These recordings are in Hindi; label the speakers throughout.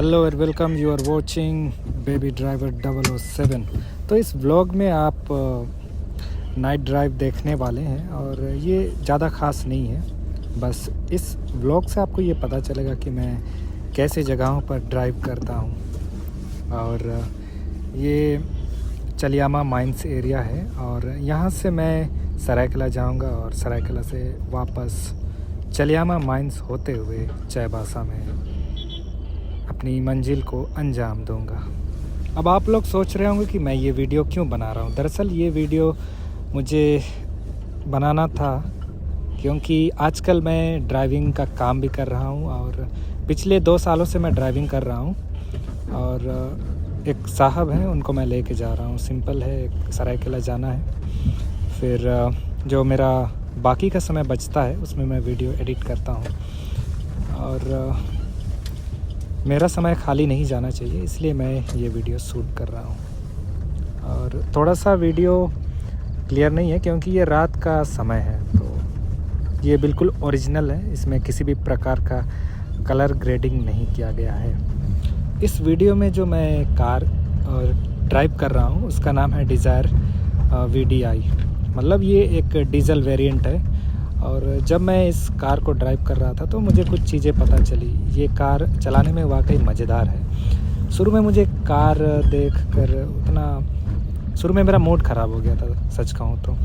Speaker 1: Hello and welcome, you are watching Baby Driver 007। तो इस व्लॉग में आप नाइट ड्राइव देखने वाले हैं और ये ज़्यादा ख़ास नहीं है। बस इस व्लॉग से आपको ये पता चलेगा कि मैं कैसे जगहों पर ड्राइव करता हूँ। और ये चलियामा माइंस एरिया है और यहाँ से मैं सरायकला जाऊँगा और सरायकला से वापस चलियामा माइंस होते हुए चाईबासा में अपनी मंजिल को अंजाम दूंगा। अब आप लोग सोच रहे होंगे कि मैं ये वीडियो क्यों बना रहा हूँ। दरअसल ये वीडियो मुझे बनाना था क्योंकि आजकल मैं ड्राइविंग का काम भी कर रहा हूँ और पिछले 2 सालों से मैं ड्राइविंग कर रहा हूँ। और एक साहब हैं, उनको मैं लेके जा रहा हूँ। सिंपल है, सरायकेला जाना है। फिर जो मेरा बाकी का समय बचता है उसमें मैं वीडियो एडिट करता हूँ और मेरा समय खाली नहीं जाना चाहिए, इसलिए मैं ये वीडियो शूट कर रहा हूँ। और थोड़ा सा वीडियो क्लियर नहीं है क्योंकि ये रात का समय है, तो ये बिल्कुल ओरिजिनल है। इसमें किसी भी प्रकार का कलर ग्रेडिंग नहीं किया गया है। इस वीडियो में जो मैं कार ड्राइव कर रहा हूँ उसका नाम है डिज़ायर VDI, मतलब ये एक डीजल वेरिएंट है। और जब मैं इस कार को ड्राइव कर रहा था तो मुझे कुछ चीज़ें पता चली। ये कार चलाने में वाकई मज़ेदार है। शुरू में मुझे कार देखकर शुरू में मेरा मूड ख़राब हो गया था, सच कहूँ तो,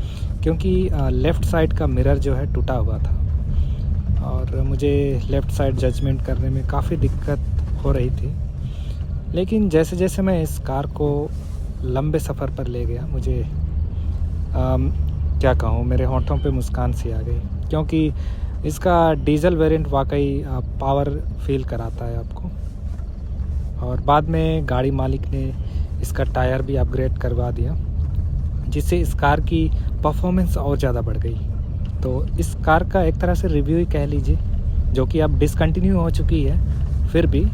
Speaker 1: क्योंकि लेफ़्ट साइड का मिरर जो है टूटा हुआ था और मुझे लेफ़्ट साइड जजमेंट करने में काफ़ी दिक्कत हो रही थी। लेकिन जैसे जैसे मैं इस कार को लंबे सफ़र पर ले गया, मुझे क्या कहूँ, मेरे होंठों पे मुस्कान सी आ गई, क्योंकि इसका डीजल वेरिएंट वाकई पावर फील कराता है आपको। और बाद में गाड़ी मालिक ने इसका टायर भी अपग्रेड करवा दिया, जिससे इस कार की परफॉर्मेंस और ज़्यादा बढ़ गई। तो इस कार का एक तरह से रिव्यू ही कह लीजिए, जो कि अब डिसकंटिन्यू हो चुकी है। फिर भी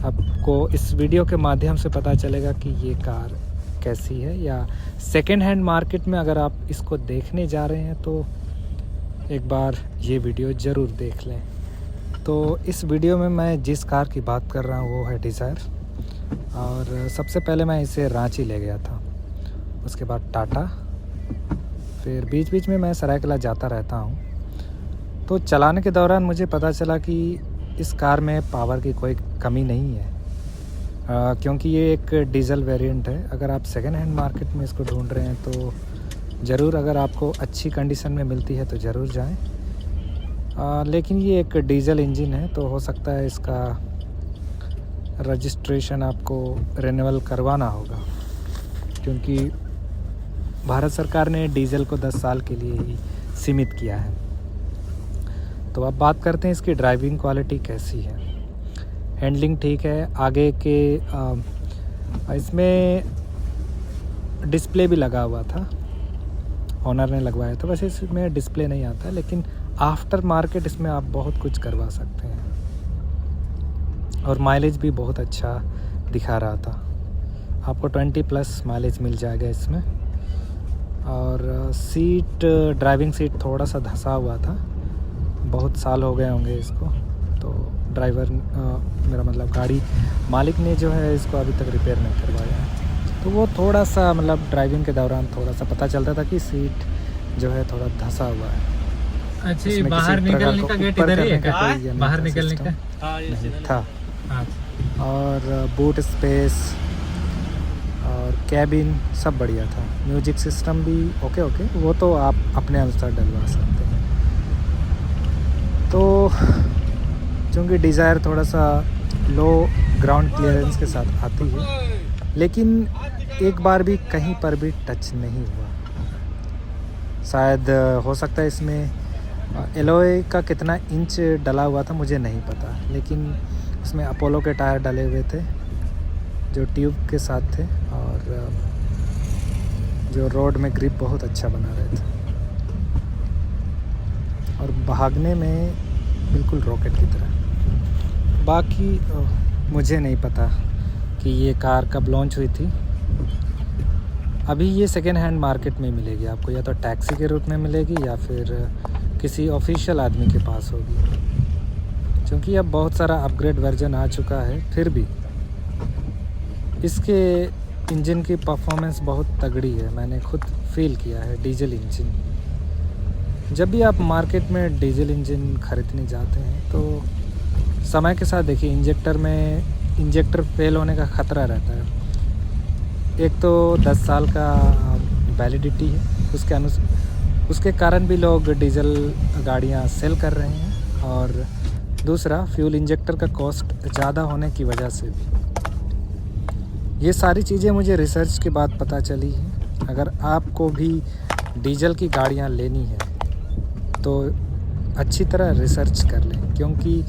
Speaker 1: आपको इस वीडियो के माध्यम से पता चलेगा कि ये कार कैसी है, या सेकेंड हैंड मार्केट में अगर आप इसको देखने जा रहे हैं तो एक बार ये वीडियो ज़रूर देख लें। तो इस वीडियो में मैं जिस कार की बात कर रहा हूँ वो है डिज़ायर। और सबसे पहले मैं इसे रांची ले गया था, उसके बाद टाटा, फिर बीच बीच में मैं सरायकला जाता रहता हूँ। तो चलाने के दौरान मुझे पता चला कि इस कार में पावर की कोई कमी नहीं है, क्योंकि ये एक डीजल वेरिएंट है। अगर आप सेकेंड हैंड मार्केट में इसको ढूंढ रहे हैं तो ज़रूर, अगर आपको अच्छी कंडीशन में मिलती है तो ज़रूर जाएं। लेकिन ये एक डीजल इंजन है, तो हो सकता है इसका रजिस्ट्रेशन आपको रिन्यूअल करवाना होगा, क्योंकि भारत सरकार ने डीजल को 10 साल के लिए ही सीमित किया है। तो अब बात करते हैं इसकी ड्राइविंग क्वालिटी कैसी है। हैंडलिंग ठीक है। आगे के इसमें डिस्प्ले भी लगा हुआ था, ऑनर ने लगवाया था। वैसे इसमें डिस्प्ले नहीं आता, लेकिन आफ्टर मार्केट इसमें आप बहुत कुछ करवा सकते हैं। और माइलेज भी बहुत अच्छा दिखा रहा था, आपको 20+ माइलेज मिल जाएगा इसमें। और सीट, ड्राइविंग सीट थोड़ा सा धंसा हुआ था, बहुत साल हो गए होंगे इसको। तो ड्राइवर मेरा मतलब गाड़ी मालिक ने जो है इसको अभी तक रिपेयर नहीं करवाया है। तो वो थोड़ा सा मतलब ड्राइविंग के दौरान थोड़ा सा पता चलता था कि सीट जो है थोड़ा धंसा हुआ है।
Speaker 2: अच्छा, बाहर निकलने का गेट इधर ही है, बाहर निकलने का
Speaker 1: नहीं था। और बूट स्पेस और कैबिन सब बढ़िया था। म्यूजिक सिस्टम भी ओके, वो तो आप अपने अनुसार डलवा सकते हैं। तो चूँकि डिज़ायर थोड़ा सा लो ग्राउंड क्लियरेंस के साथ आती है, लेकिन एक बार भी कहीं पर भी टच नहीं हुआ। शायद हो सकता है इसमें एलॉय का कितना इंच डला हुआ था मुझे नहीं पता, लेकिन इसमें अपोलो के टायर डले हुए थे जो ट्यूब के साथ थे, और जो रोड में ग्रिप बहुत अच्छा बना रहे थे, और भागने में बिल्कुल रॉकेट की तरह। बाकी मुझे नहीं पता कि ये कार कब लॉन्च हुई थी। अभी ये सेकेंड हैंड मार्केट में मिलेगी आपको, या तो टैक्सी के रूप में मिलेगी या फिर किसी ऑफिशियल आदमी के पास होगी। क्योंकि अब बहुत सारा अपग्रेड वर्जन आ चुका है, फिर भी इसके इंजन की परफॉर्मेंस बहुत तगड़ी है। मैंने खुद फील किया है डीजल इंजन। जब भी आप मार्केट में डीजल इंजन खरीदने जाते हैं तो समय के साथ देखिए इंजेक्टर फेल होने का ख़तरा रहता है। एक तो 10 साल का वैलिडिटी है, उसके कारण भी लोग डीजल गाड़ियां सेल कर रहे हैं, और दूसरा फ्यूल इंजेक्टर का कॉस्ट ज़्यादा होने की वजह से भी। ये सारी चीज़ें मुझे रिसर्च के बाद पता चली हैं। अगर आपको भी डीजल की गाड़ियां लेनी है तो अच्छी तरह रिसर्च कर लें, क्योंकि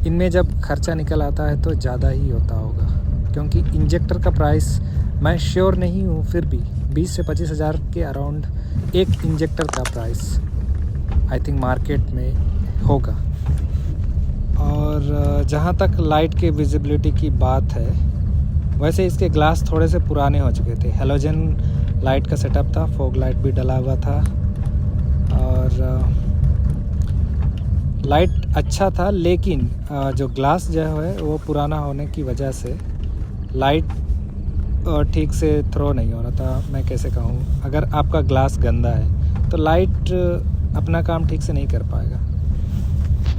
Speaker 1: इनमें जब खर्चा निकल आता है तो ज़्यादा ही होता होगा। क्योंकि इंजेक्टर का प्राइस मैं श्योर नहीं हूँ, फिर भी 20 से 25 हज़ार के अराउंड एक इंजेक्टर का प्राइस आई थिंक मार्केट में होगा। और जहाँ तक लाइट के विजिबिलिटी की बात है, वैसे इसके ग्लास थोड़े से पुराने हो चुके थे। हेलोजन लाइट का सेटअप था, फॉग लाइट भी डला हुआ था, और लाइट अच्छा था, लेकिन जो ग्लास जो है वो पुराना होने की वजह से लाइट ठीक से थ्रो नहीं हो रहा था। मैं कैसे कहूँ, अगर आपका ग्लास गंदा है तो लाइट अपना काम ठीक से नहीं कर पाएगा।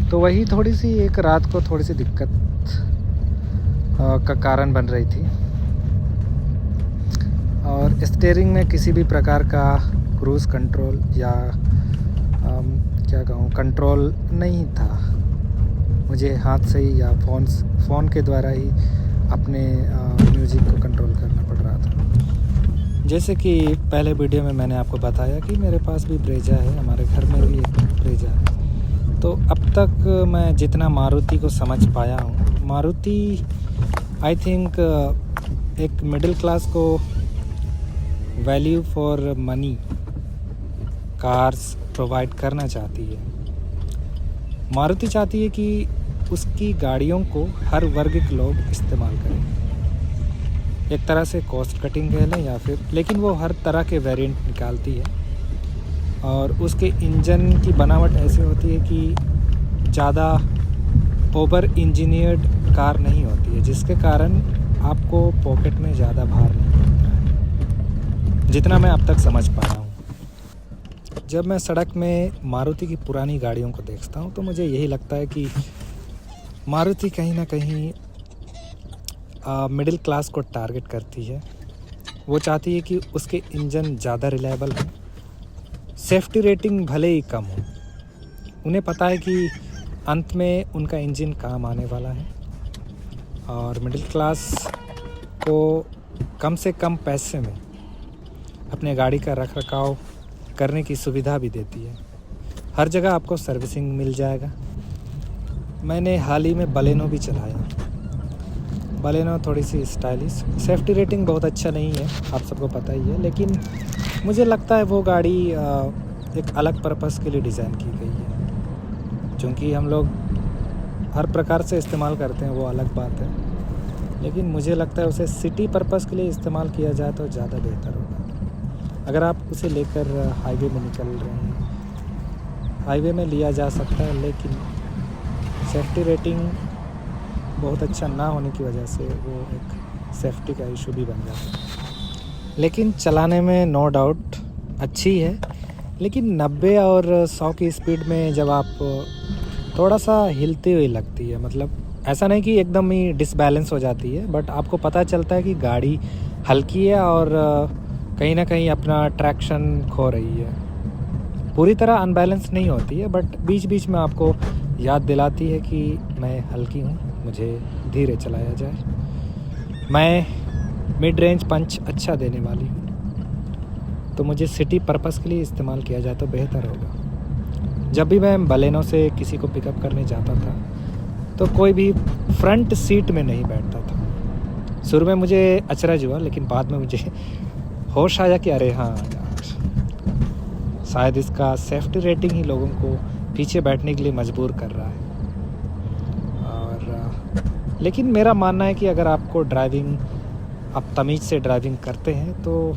Speaker 1: तो वही थोड़ी सी एक रात को थोड़ी सी दिक्कत का कारण बन रही थी। और स्टीयरिंग में किसी भी प्रकार का क्रूज़ कंट्रोल या क्या कहूँ कंट्रोल नहीं था। मुझे हाथ से ही या फ़ोन के द्वारा ही अपने म्यूज़िक को कंट्रोल करना पड़ रहा था। जैसे कि पहले वीडियो में मैंने आपको बताया कि मेरे पास भी ब्रेजा है, हमारे घर में भी एक ब्रेजा है। तो अब तक मैं जितना मारुति को समझ पाया हूँ, मारुति आई थिंक एक मिडिल क्लास को value for money cars provide करना चाहती है। मारुति चाहती है कि उसकी गाड़ियों को हर वर्ग के लोग इस्तेमाल करें। एक तरह से कॉस्ट कटिंग कह लें या फिर, लेकिन वो हर तरह के वेरिएंट निकालती है, और उसके इंजन की बनावट ऐसी होती है कि ज़्यादा ओवर इंजीनियर्ड कार नहीं होती है, जिसके कारण आपको पॉकेट में ज़्यादा भार नहीं पड़ता है, जितना मैं अब तक समझ पाया हूँ। जब मैं सड़क में मारुति की पुरानी गाड़ियों को देखता हूँ तो मुझे यही लगता है कि मारुति कहीं ना कहीं मिडिल क्लास को टारगेट करती है। वो चाहती है कि उसके इंजन ज़्यादा रिलायबल हो, सेफ्टी रेटिंग भले ही कम हो। उन्हें पता है कि अंत में उनका इंजन काम आने वाला है, और मिडिल क्लास को कम से कम पैसे में अपने गाड़ी का रख रखाव करने की सुविधा भी देती है। हर जगह आपको सर्विसिंग मिल जाएगा। मैंने हाल ही में बलेनो भी चलाया। बलेनो थोड़ी सी स्टाइलिश, सेफ्टी रेटिंग बहुत अच्छा नहीं है, आप सबको पता ही है, लेकिन मुझे लगता है वो गाड़ी एक अलग पर्पस के लिए डिज़ाइन की गई है। क्योंकि हम लोग हर प्रकार से इस्तेमाल करते हैं, वो अलग बात है, लेकिन मुझे लगता है उसे सिटी पर्पस के लिए इस्तेमाल किया जाए तो ज़्यादा बेहतर होगा। अगर आप उसे लेकर हाईवे में निकल रहे हैं, हाईवे में लिया जा सकता है, लेकिन सेफ्टी रेटिंग बहुत अच्छा ना होने की वजह से वो एक सेफ्टी का इशू भी बन जाता है। लेकिन चलाने में नो डाउट अच्छी है, लेकिन 90 और 100 की स्पीड में जब आप थोड़ा सा हिलती हुई लगती है, मतलब ऐसा नहीं कि एकदम ही डिसबैलेंस हो जाती है, बट आपको पता चलता है कि गाड़ी हल्की है और कहीं ना कहीं अपना ट्रैक्शन खो रही है। पूरी तरह अनबैलेंस नहीं होती है, बट बीच बीच में आपको याद दिलाती है कि मैं हल्की हूँ, मुझे धीरे चलाया जाए, मैं मिड रेंज पंच अच्छा देने वाली हूँ, तो मुझे सिटी पर्पस के लिए इस्तेमाल किया जाए तो बेहतर होगा। जब भी मैं बलेनो से किसी को पिकअप करने जाता था तो कोई भी फ्रंट सीट में नहीं बैठता था। शुरू में मुझे अचरज हुआ, लेकिन बाद में मुझे होश आया कि अरे हाँ यार, शायद इसका सेफ्टी रेटिंग ही लोगों को पीछे बैठने के लिए मजबूर कर रहा है। और लेकिन मेरा मानना है कि अगर आपको ड्राइविंग, आप तमीज़ से ड्राइविंग करते हैं तो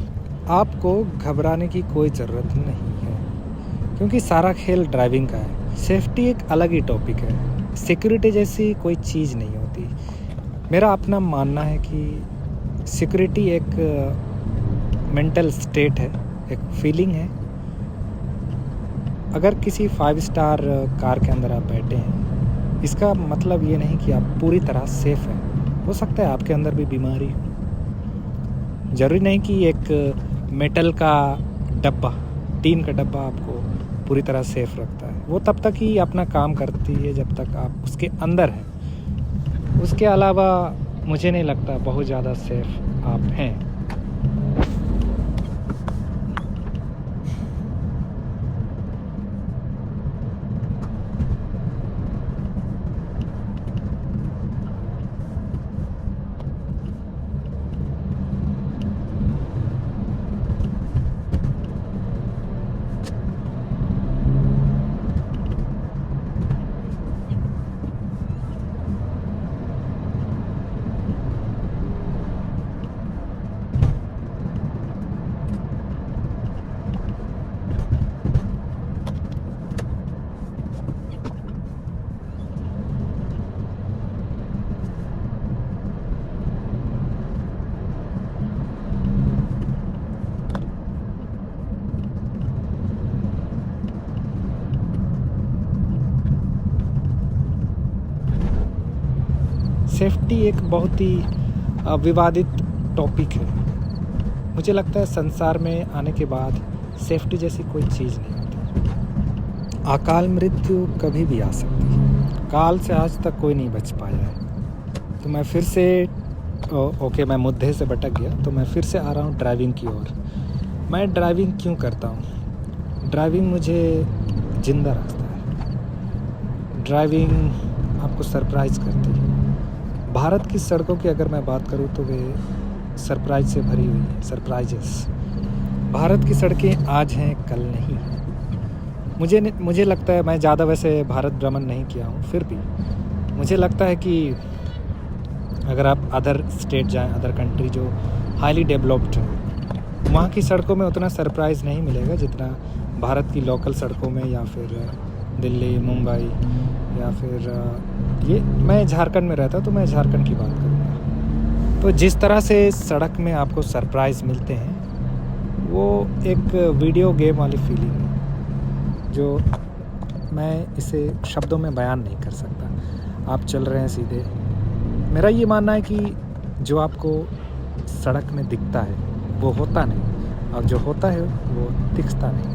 Speaker 1: आपको घबराने की कोई ज़रूरत नहीं है, क्योंकि सारा खेल ड्राइविंग का है। सेफ्टी एक अलग ही टॉपिक है। सिक्योरिटी जैसी कोई चीज़ नहीं होती। मेरा अपना मानना है कि सिक्योरिटी एक मेंटल स्टेट है, एक फीलिंग है। अगर किसी 5 स्टार कार के अंदर आप बैठे हैं, इसका मतलब ये नहीं कि आप पूरी तरह सेफ़ हैं। हो सकता है आपके अंदर भी बीमारी हो। ज़रूरी नहीं कि एक मेटल का डब्बा, टीन का डब्बा आपको पूरी तरह सेफ़ रखता है। वो तब तक ही अपना काम करती है जब तक आप उसके अंदर हैं। उसके अलावा मुझे नहीं लगता बहुत ज़्यादा सेफ़ आप हैं। सेफ्टी एक बहुत ही विवादित टॉपिक है। मुझे लगता है संसार में आने के बाद सेफ्टी जैसी कोई चीज़ नहीं होती। अकाल मृत्यु कभी भी आ सकती है। काल से आज तक कोई नहीं बच पाया है। तो मैं फिर से मैं मुद्दे से भटक गया। तो मैं फिर से आ रहा हूँ ड्राइविंग की ओर। मैं ड्राइविंग क्यों करता हूँ? ड्राइविंग मुझे ज़िंदा रखता है। ड्राइविंग आपको सरप्राइज़ करती है। भारत की सड़कों की अगर मैं बात करूं तो वे सरप्राइज से भरी हुई हैं। सरप्राइजेस। भारत की सड़कें आज हैं, कल नहीं हैं। मुझे लगता है, मैं ज़्यादा वैसे भारत भ्रमण नहीं किया हूं, फिर भी मुझे लगता है कि अगर आप अदर स्टेट जाएं, अदर कंट्री जो हाईली डेवलप्ड हैं, वहाँ की सड़कों में उतना सरप्राइज़ नहीं मिलेगा जितना भारत की लोकल सड़कों में, या फिर दिल्ली, मुंबई, या फिर ये मैं झारखंड में रहता तो मैं झारखंड की बात करूँगा। तो जिस तरह से सड़क में आपको सरप्राइज़ मिलते हैं, वो एक वीडियो गेम वाली फीलिंग है जो मैं इसे शब्दों में बयान नहीं कर सकता। आप चल रहे हैं सीधे। मेरा ये मानना है कि जो आपको सड़क में दिखता है वो होता नहीं, और जो होता है वो दिखता नहीं।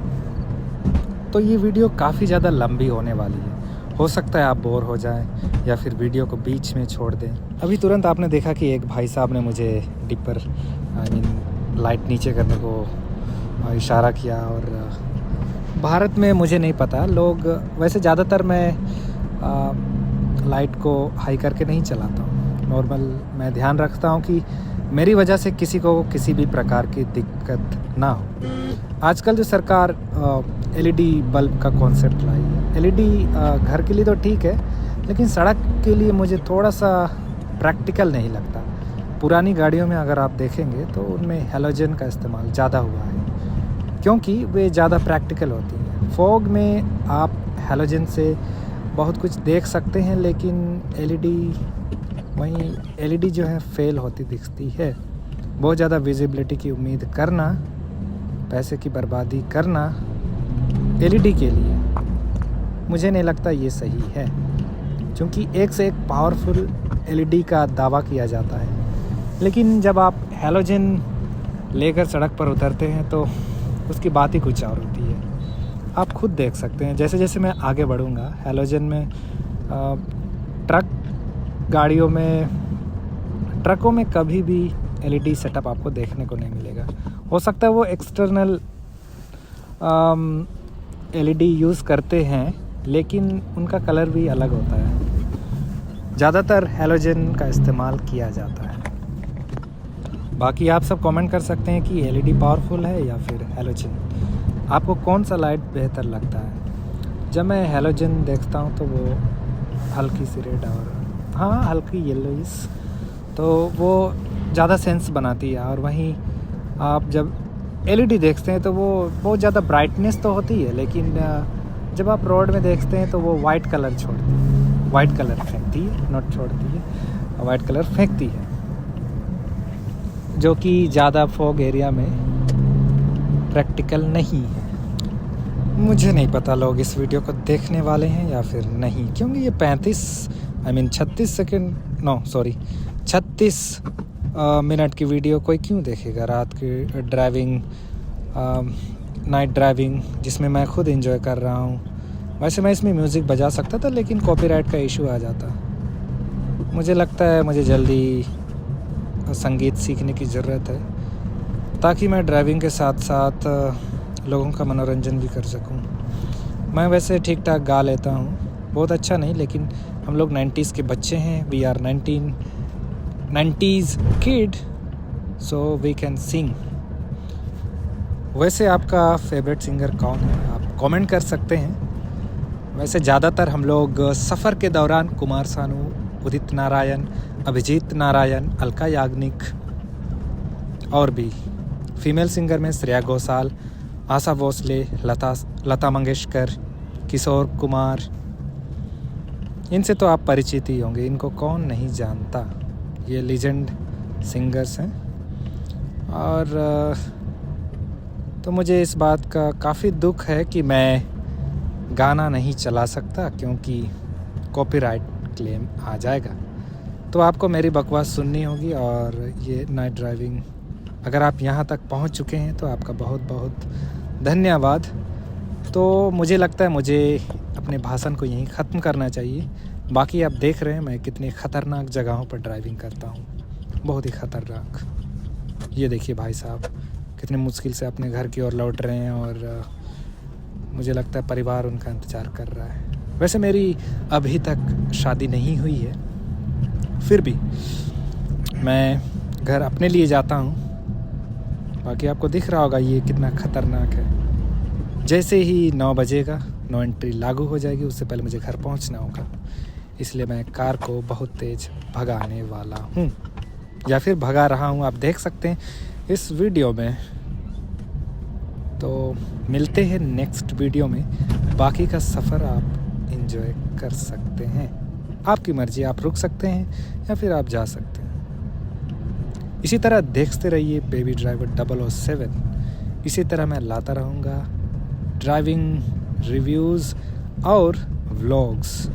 Speaker 1: तो ये वीडियो काफ़ी ज़्यादा लंबी होने वाली है। हो सकता है आप बोर हो जाएं या फिर वीडियो को बीच में छोड़ दें। अभी तुरंत आपने देखा कि एक भाई साहब ने मुझे डिपर लाइट नीचे करने को इशारा किया। और भारत में मुझे नहीं पता, लोग वैसे ज़्यादातर मैं लाइट को हाई करके नहीं चलाता हूँ। नॉर्मल मैं ध्यान रखता हूँ कि मेरी वजह से किसी को किसी भी प्रकार की दिक्कत ना हो। आजकल जो सरकार LED बल्ब का कॉन्सेप्ट लाई है, LED घर के लिए तो ठीक है, लेकिन सड़क के लिए मुझे थोड़ा सा प्रैक्टिकल नहीं लगता। पुरानी गाड़ियों में अगर आप देखेंगे तो उनमें हैलोजन का इस्तेमाल ज़्यादा हुआ है, क्योंकि वे ज़्यादा प्रैक्टिकल होती हैं। फॉग में आप हैलोजन से बहुत कुछ देख सकते हैं, लेकिन LED जो है फेल होती दिखती है। बहुत ज़्यादा विजिबिलिटी की उम्मीद करना, पैसे की बर्बादी करना LED के लिए मुझे नहीं लगता ये सही है, क्योंकि एक से एक पावरफुल LED का दावा किया जाता है। लेकिन जब आप हैलोजन लेकर सड़क पर उतरते हैं तो उसकी बात ही कुछ और होती है। आप खुद देख सकते हैं, जैसे जैसे मैं आगे बढ़ूँगा हैलोजन में ट्रकों में कभी भी LED सेटअप आपको देखने को नहीं मिलेगा। हो सकता है वो एक्सटर्नल LED यूज़ करते हैं, लेकिन उनका कलर भी अलग होता है। ज़्यादातर हैलोजन का इस्तेमाल किया जाता है। बाकी आप सब कमेंट कर सकते हैं कि LED पावरफुल है या फिर हैलोजन। आपको कौन सा लाइट बेहतर लगता है? जब मैं हैलोजन देखता हूँ तो वो हल्की सी रेड और हाँ हल्की येलोइश, तो वो ज़्यादा सेंस बनाती है। और वहीं आप जब LED देखते हैं तो वो बहुत ज़्यादा ब्राइटनेस तो होती है, लेकिन जब आप रोड में देखते हैं तो वो वाइट कलर छोड़ती है। वाइट कलर फेंकती है, नॉट छोड़ती है, वाइट कलर फेंकती है, जो कि ज़्यादा फॉग एरिया में प्रैक्टिकल नहीं है। मुझे नहीं पता लोग इस वीडियो को देखने वाले हैं या फिर नहीं, क्योंकि ये 36 मिनट की वीडियो कोई क्यों देखेगा। रात की ड्राइविंग, नाइट ड्राइविंग जिसमें मैं खुद एंजॉय कर रहा हूँ। वैसे मैं इसमें म्यूज़िक बजा सकता था, लेकिन कॉपीराइट का इशू आ जाता। मुझे लगता है मुझे जल्दी संगीत सीखने की ज़रूरत है, ताकि मैं ड्राइविंग के साथ साथ लोगों का मनोरंजन भी कर सकूं। मैं वैसे ठीक ठाक गा लेता हूं, बहुत अच्छा नहीं, लेकिन हम लोग 90s के बच्चे हैं। We are 90s kid, so we can sing. वैसे आपका फेवरेट सिंगर कौन है, आप कमेंट कर सकते हैं। वैसे ज़्यादातर हम लोग सफ़र के दौरान कुमार सानू, उदित नारायण, अभिजीत नारायण, अलका याग्निक और भी फीमेल सिंगर में श्रेया घोषाल, आशा भोसले, लता मंगेशकर, किशोर कुमार, इनसे तो आप परिचित ही होंगे, इनको कौन नहीं जानता। ये लीजेंड सिंगर्स हैं। और तो मुझे इस बात का काफ़ी दुख है कि मैं गाना नहीं चला सकता, क्योंकि कॉपीराइट क्लेम आ जाएगा। तो आपको मेरी बकवास सुननी होगी। और ये नाइट ड्राइविंग, अगर आप यहाँ तक पहुँच चुके हैं तो आपका बहुत बहुत धन्यवाद। तो मुझे लगता है मुझे अपने भाषण को यहीं ख़त्म करना चाहिए। बाकी आप देख रहे हैं मैं कितनी ख़तरनाक जगहों पर ड्राइविंग करता हूँ, बहुत ही ख़तरनाक। ये देखिए भाई साहब कितने मुश्किल से अपने घर की ओर लौट रहे हैं, और मुझे लगता है परिवार उनका इंतज़ार कर रहा है। वैसे मेरी अभी तक शादी नहीं हुई है, फिर भी मैं घर अपने लिए जाता हूँ। बाकी आपको दिख रहा होगा ये कितना ख़तरनाक है। जैसे ही 9 बजेगा, नो एंट्री लागू हो जाएगी, उससे पहले मुझे घर पहुँचना होगा। इसलिए मैं कार को बहुत तेज़ भगाने वाला हूँ, या फिर भगा रहा हूँ, आप देख सकते हैं इस वीडियो में। तो मिलते हैं नेक्स्ट वीडियो में। बाकी का सफ़र आप एंजॉय कर सकते हैं, आपकी मर्ज़ी, आप रुक सकते हैं या फिर आप जा सकते हैं। इसी तरह देखते रहिए बेबी ड्राइवर 007। इसी तरह मैं लाता रहूँगा ड्राइविंग रिव्यूज़ और व्लॉग्स।